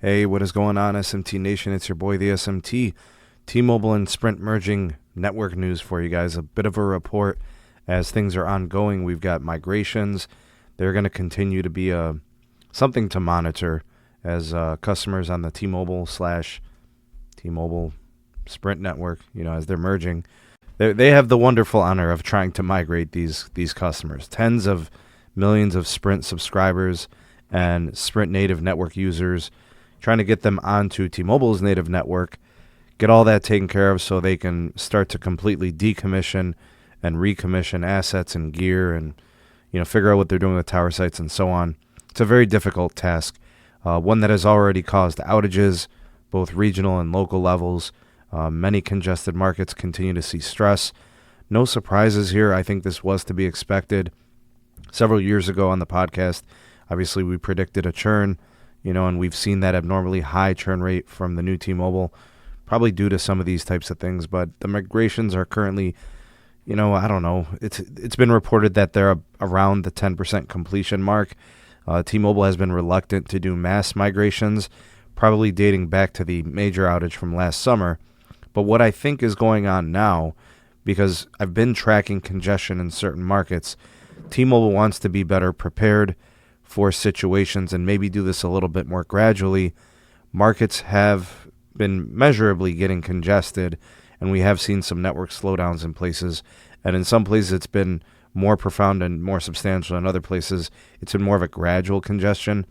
Hey, what is going on, SMT Nation? It's your boy, the SMT. T-Mobile and Sprint merging network news for you guys. A bit of a report as things are ongoing. We've got migrations. They're going to continue to be something to monitor as customers on the T-Mobile Sprint network, as they're merging. They have the wonderful honor of trying to migrate these customers. Tens of millions of Sprint subscribers and Sprint native network users, trying to get them onto T-Mobile's native network, get all that taken care of so they can start to completely decommission and recommission assets and gear and, figure out what they're doing with tower sites and so on. It's a very difficult task, one that has already caused outages, both regional and local levels. Many congested markets continue to see stress. No surprises here. I think this was to be expected. Several years ago on the podcast, obviously we predicted a churn, and we've seen that abnormally high churn rate from the new T-Mobile, probably due to some of these types of things. But the migrations are currently, I don't know. It's been reported that they're around the 10% completion mark. T-Mobile has been reluctant to do mass migrations, probably dating back to the major outage from last summer. But what I think is going on now, because I've been tracking congestion in certain markets, T-Mobile wants to be better prepared for situations and maybe do this a little bit more gradually. Markets have been measurably getting congested, and we have seen some network slowdowns in places. And in some places, it's been more profound and more substantial. In other places, it's been more of a gradual congestion.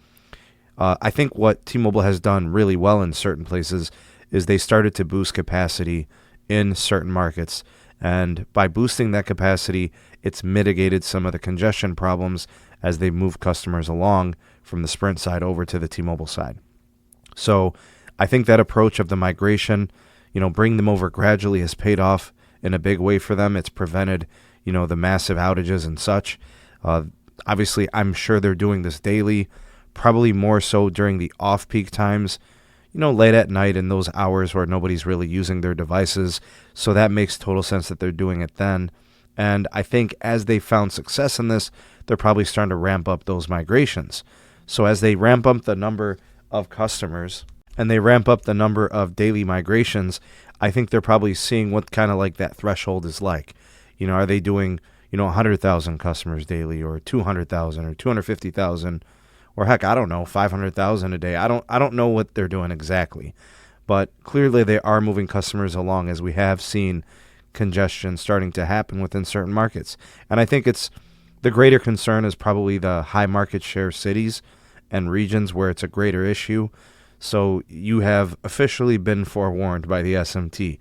I think what T-Mobile has done really well in certain places is they started to boost capacity in certain markets. And by boosting that capacity, it's mitigated some of the congestion problems as they move customers along from the Sprint side over to the T-Mobile side. So I think that approach of the migration, bring them over gradually, has paid off in a big way for them. It's prevented, the massive outages and such. Obviously, I'm sure they're doing this daily, probably more so during the off-peak times, late at night in those hours where nobody's really using their devices. So that makes total sense that they're doing it then. And I think as they found success in this, they're probably starting to ramp up those migrations. So as they ramp up the number of customers and they ramp up the number of daily migrations, I think they're probably seeing what kind of like that threshold is like. Are they doing, 100,000 customers daily, or 200,000 or 250,000? Or heck, I don't know, 500,000 a day. I don't know what they're doing exactly. But clearly they are moving customers along, as we have seen congestion starting to happen within certain markets. And I think the greater concern is probably the high market share cities and regions where it's a greater issue. So you have officially been forewarned by the SMT.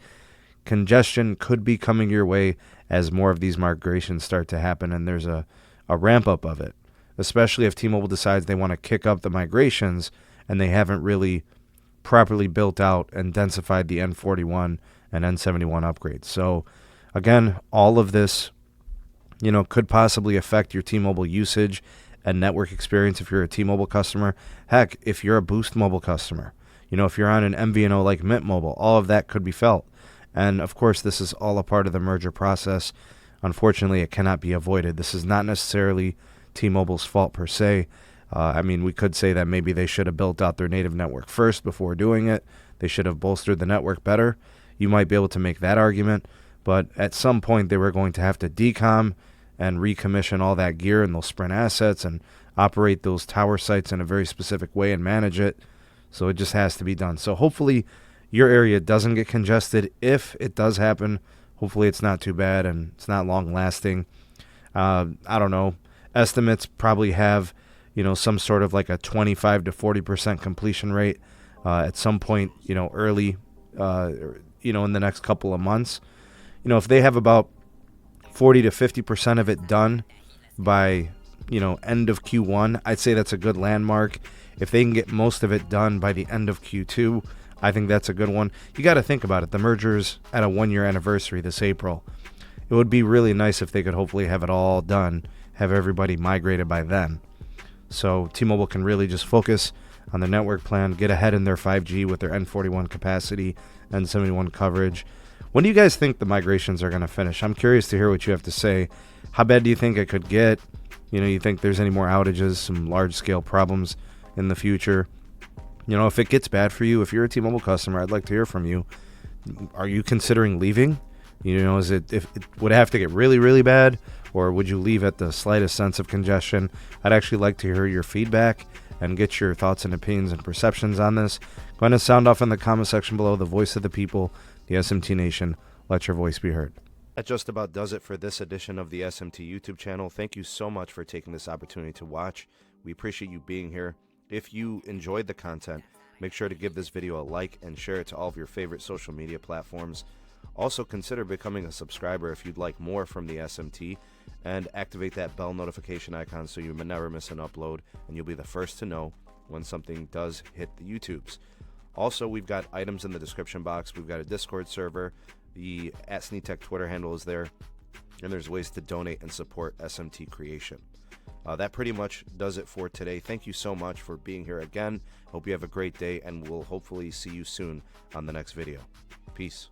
Congestion could be coming your way as more of these migrations start to happen, and there's a ramp up of it. Especially if T-Mobile decides they want to kick up the migrations and they haven't really properly built out and densified the N41 and N71 upgrades. So, again, all of this, could possibly affect your T-Mobile usage and network experience if you're a T-Mobile customer. Heck, if you're a Boost Mobile customer, if you're on an MVNO like Mint Mobile, all of that could be felt. And, of course, this is all a part of the merger process. Unfortunately, it cannot be avoided. This is not necessarily T-Mobile's fault per se. We could say that maybe they should have built out their native network first before doing it. They should have bolstered the network better. You might be able to make that argument, but at some point they were going to have to decom and recommission all that gear and those Sprint assets and operate those tower sites in a very specific way and manage it. So it just has to be done. So hopefully your area doesn't get congested. If it does happen, hopefully it's not too bad and it's not long lasting. I don't know. Estimates probably have, some sort of like a 25 to 40% completion rate at some point, early, in the next couple of months. If they have about 40 to 50% of it done by, end of Q1, I'd say that's a good landmark. If they can get most of it done by the end of Q2, I think that's a good one. You got to think about it. The merger's at a 1-year anniversary this April. It would be really nice if they could hopefully have it all done, have everybody migrated by then. So T-Mobile can really just focus on the network plan, get ahead in their 5G with their N41 capacity, N71 coverage. When do you guys think the migrations are going to finish? I'm curious to hear what you have to say. How bad do you think it could get? You think there's any more outages, some large-scale problems in the future? You know, if it gets bad for you, if you're a T-Mobile customer, I'd like to hear from you. Are you considering leaving? You know, would it have to get really, really bad, or would you leave at the slightest sense of congestion? I'd actually like to hear your feedback and get your thoughts and opinions and perceptions on this. Go ahead and sound off in the comment section below. The voice of the people, the SMT Nation. Let your voice be heard. That just about does it for this edition of the SMT YouTube channel. Thank you so much for taking this opportunity to watch. We appreciate you being here. If you enjoyed the content, make sure to give this video a like and share it to all of your favorite social media platforms. Also, consider becoming a subscriber if you'd like more from the SMT, and activate that bell notification icon so you never miss an upload and you'll be the first to know when something does hit the YouTubes. Also, we've got items in the description box. We've got a Discord server. The @SneedTech Twitter handle is there, and there's ways to donate and support SMT creation. That pretty much does it for today. Thank you so much for being here again. Hope you have a great day, and we'll hopefully see you soon on the next video. Peace.